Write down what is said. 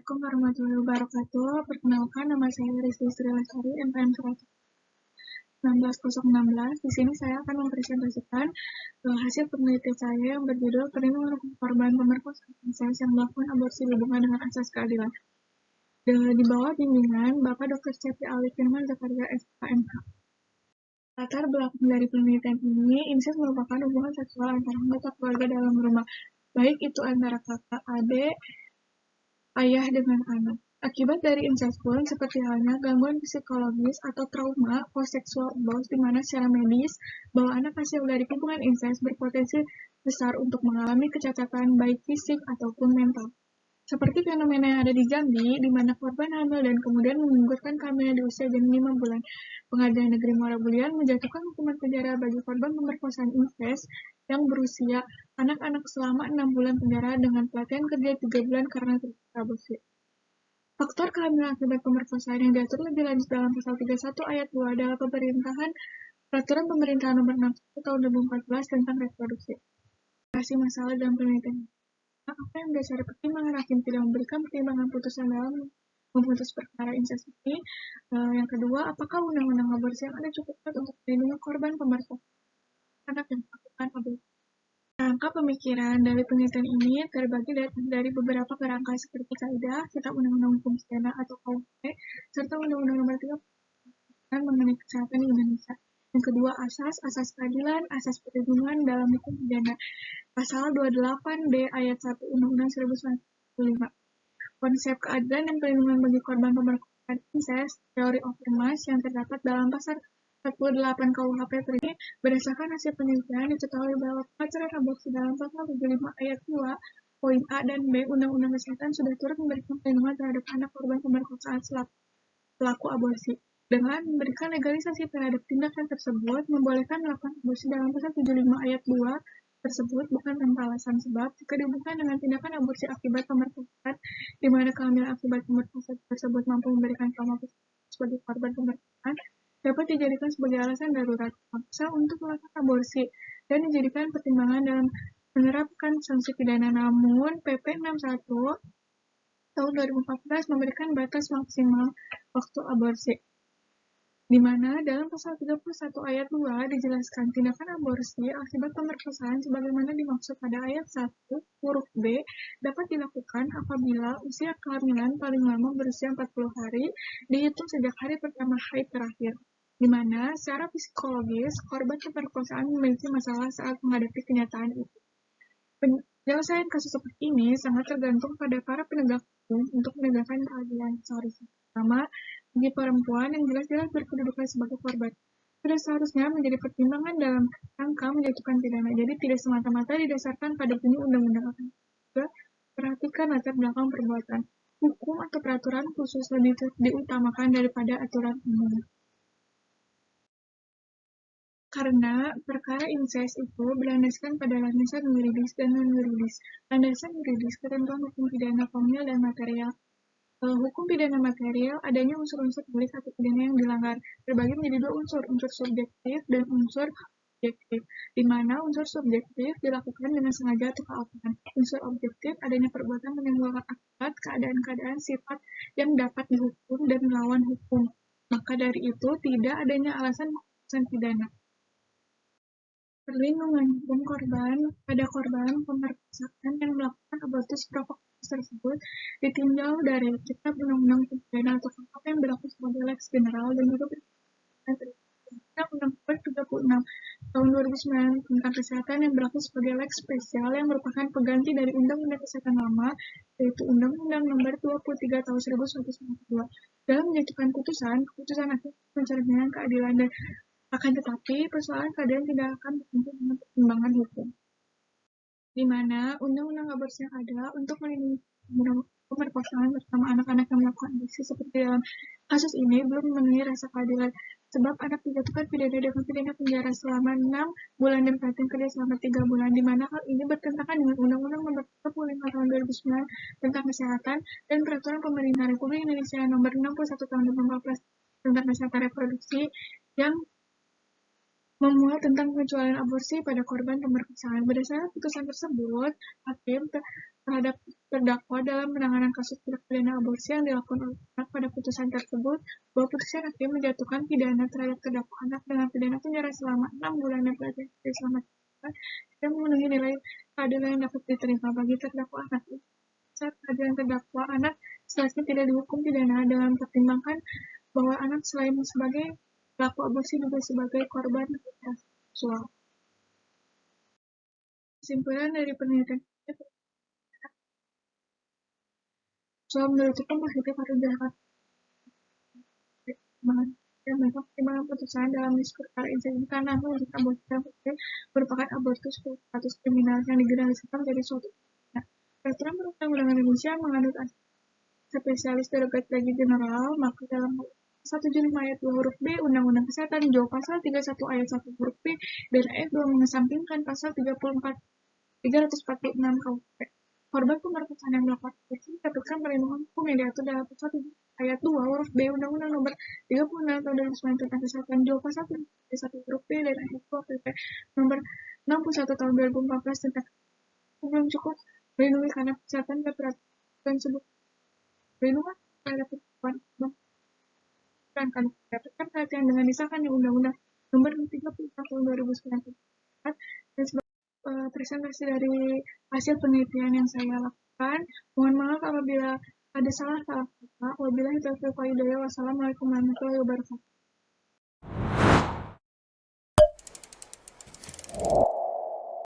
Assalamualaikum warahmatullahi wabarakatuh. Perkenalkan, nama saya Rizky Sri Lestari, NPM 119.016. Di sini saya akan mempresentasikan hasil penelitian saya yang berjudul Perlindungan Korban Pemerkosaan Insest yang melakukan aborsi hubungan dengan asas keadilan. Di bawah bimbingan Bapak Dr. Cepi Ali Firman Zakaria SKMH. Latar belakang dari penelitian ini, insest merupakan hubungan seksual antara anggota keluarga dalam rumah, baik itu antara kakak, adik, ayah dengan anak. Akibat dari insest pun seperti halnya gangguan psikologis atau trauma post-sexual abuse di mana secara medis bahwa anak hasil dari hubungan insest berpotensi besar untuk mengalami kecacatan baik fisik ataupun mental. Seperti fenomena yang ada di Jambi, di mana korban hamil dan kemudian menggugurkan kehamilan di usia janin 5 bulan. Pengadilan Negeri Muara Bulian menjatuhkan hukuman penjara bagi korban pemerkosaan insest yang berusia anak-anak selama 6 bulan penjara dengan pelatihan kerja 3 bulan karena terpaksa aborsi. Faktor kehamilan akibat pemerkosaan yang diatur lebih lanjut dalam pasal 31 ayat 2 adalah peraturan pemerintahan nomor 61 tahun 2014 tentang reproduksi. Kasih masalah dalam penelitian. Apa yang mendasari pertimbangan hakim tidak memberikan pertimbangan putusan dalam memutus perkara insest ini? Yang kedua, apakah undang-undang aborsi yang ada cukup kuat untuk melindungi korban pemerkosaan anak yang melakukan aborsi? Kerangka pemikiran dari penelitian ini terbagi dari beberapa kerangka seperti kaidah, kitab undang-undang hukum pidana atau KUHP, serta undang-undang nomor 3 mengenai kesehatan di Indonesia. Yang kedua, asas keadilan, asas perlindungan dalam hukum pidana. Pasal 28D ayat 1 Undang-Undang 1945. Konsep keadilan dan perlindungan bagi korban pemerkosaan insest, teori of Vermas yang terdapat dalam pasal 48 KUHP ini berdasarkan hasil penelitian diketahui bahwa pengaturan aborsi dalam pasal 75 ayat 2 poin A dan B Undang-Undang Kesehatan sudah turut memberikan perlindungan terhadap anak korban pemerkosaan pelaku aborsi. Dengan memberikan legalisasi terhadap tindakan tersebut, membolehkan melakukan aborsi dalam pasal 75 ayat 2 tersebut bukan tanpa alasan sebab jika dihubungkan dengan tindakan aborsi akibat pemerkosaan di mana kehamilan akibat pemerkosaan tersebut mampu memberikan trauma sebagai korban pemerkosaan dapat dijadikan sebagai alasan darurat paksa untuk melakukan aborsi dan dijadikan pertimbangan dalam menerapkan sanksi pidana. Namun PP 61 tahun 2014 memberikan batas maksimal waktu aborsi, di mana dalam pasal 31 ayat 2 dijelaskan tindakan aborsi akibat pemerkosaan sebagaimana dimaksud pada ayat 1 huruf B dapat dilakukan apabila usia kehamilan paling lama berusia 40 hari dihitung sejak hari pertama haid terakhir, di mana secara psikologis korban pemerkosaan memiliki masalah saat menghadapi kenyataan itu. Penyelesaian kasus seperti ini sangat tergantung pada para penegak hukum untuk menegakkan keadilan seharusnya. Pertama, bagi perempuan yang jelas-jelas berkedudukan sebagai korban, sudah seharusnya menjadi pertimbangan dalam rangka menjatuhkan pidana. Jadi tidak semata-mata didasarkan pada bunyi undang-undang, akan juga perhatikan latar belakang perbuatan. Hukum atau peraturan khusus lebih diutamakan daripada aturan umum. Karena perkara insest itu berlandaskan pada landasan yuridis dan non-yuridis. Landasan yuridis, ketentuan hukum pidana formil dan material. Hukum pidana material, adanya unsur-unsur delik atau pidana yang dilanggar, terbagi menjadi dua unsur subjektif dan unsur objektif, di mana unsur subjektif dilakukan dengan sengaja atau kealpaan. Unsur objektif, adanya perbuatan menimbulkan akibat, keadaan-keadaan sifat yang dapat dihukum dan melawan hukum. Maka dari itu, tidak adanya alasan putusan pidana. Perlindungan hukum korban pada korban pemerkosaan yang melakukan abortus provokatif tersebut ditinjau dari Kitab Undang-Undang Hukum Pidana atau KUHP yang berlaku sebagai lex general dan juga Kitab Undang-Undang 36 tahun 2009 tentang kesehatan yang berlaku sebagai lex spesial yang merupakan pengganti dari Undang-Undang Kesehatan lama, yaitu Undang-Undang Nomor 23 tahun 1992. Dalam menjatuhkan keputusan akhir mencerminkan keadilan dan akan tetapi, persoalan keadilan tidak akan berhenti dengan pertimbangan hukum, di mana undang-undang aborsi yang ada untuk melindungi pemerkosaan bersama anak-anak yang melakukan aborsi seperti dalam kasus ini belum memenuhi rasa keadilan, sebab anak dijatuhkan pidana dengan pidana penjara selama 6 bulan dan pelatihan kerja selama 3 bulan, di mana hal ini bertentangan dengan Undang-Undang Nomor 35 tahun 2009 tentang kesehatan dan Peraturan Pemerintah Republik Indonesia Nomor 61 tahun 2014 tentang kesehatan reproduksi yang memuat tentang pengecualian aborsi pada korban pemerkosaan. Berdasarkan putusan tersebut, hakim terhadap terdakwa dalam penanganan kasus tindak pidana aborsi yang dilakukan oleh anak pada putusan tersebut, bahwa putusan hakim menjatuhkan pidana terhadap terdakwa anak dengan pidana penjara selama 6 bulan dan pidana selama 3 bulan tidak memenuhi nilai keadilan yang dapat diterima bagi terdakwa anak. Saat keadilan terdakwa anak seharusnya tidak dihukum pidana dengan mempertimbangkan bahwa anak selain sebagai pelaku aborsi juga sebagai korban kekerasan seksual. Kesimpulan dari penelitian seksual menurut hukum positif harus dilakukan dan mereka pertimbangan putusan dalam diskusi perkara insiden karena menurut aborsi dan merupakan abortus status kriminal yang digeneralisasikan menjadi suatu peraturan perundang-undangan Indonesia mengandung spesialis derogat legi general, maka dalam 175 ayat 2 huruf B Undang-Undang Kesehatan Jiwa pasal 31 ayat 1 huruf B dan ayat 2 mengesampingkan pasal 346 KUHP. Korban pemerkosaan yang melakukan aborsi mendapatkan perlindungan hukum yang diatur dalam pasal 7 ayat 2 huruf B Undang-Undang Nomor 36 Tahun 2009 tentang Kesehatan Jiwa pasal 31 huruf B dan ayat 2 PP Nomor 61 Tahun 2014 tentang belum cukup melindungi karena kesehatan dan peraturan sebut perlindungan terhadap perempuan kan mendapatkan perhatian dengan disahkannya Undang-Undang Nomor 34 Tahun 2009 dan sebagai presentasi dari hasil penelitian yang saya lakukan. Mohon maaf apabila ada salah kata. Wabillahi taufiq wal hidayah. Wassalamualaikum warahmatullahi wabarakatuh.